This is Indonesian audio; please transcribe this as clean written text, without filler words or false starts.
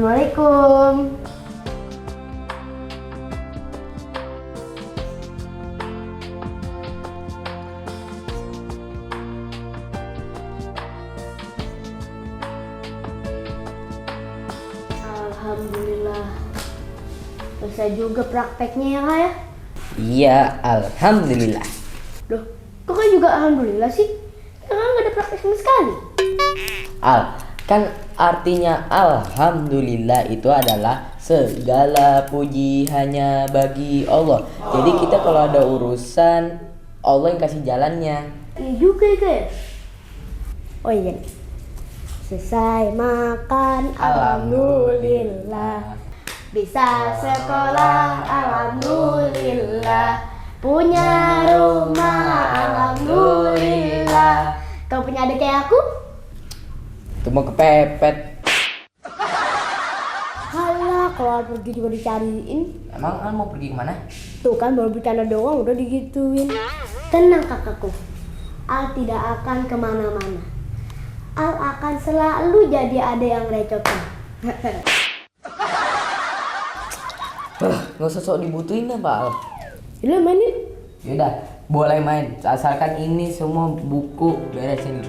Assalamualaikum. Alhamdulillah. Selesai juga prakteknya ya Kak ya? Iya, alhamdulillah. Loh, kok Kak juga alhamdulillah sih? Kan nggak ada praktek sama sekali. Kan artinya alhamdulillah itu adalah segala puji hanya bagi Allah. Jadi kita kalau ada urusan, Allah yang kasih jalannya. Iya juga ya Kak ya? Oh iya. Selesai makan, alhamdulillah. Bisa sekolah, alhamdulillah. Punya rumah, alhamdulillah. Kau punya adik kayak aku? Itu mau kepepet. Halah, kalau pergi juga dicariin. Emang Al mau pergi kemana? Tuh kan baru bercanda doang udah digituin. Tenang kakakku, Al tidak akan kemana-mana. Al akan selalu jadi ada yang recokin. Nggak usah sok dibutuhin ya Pak Al. Yaudah mainin. Yaudah, boleh main. Asalkan ini semua buku beresin.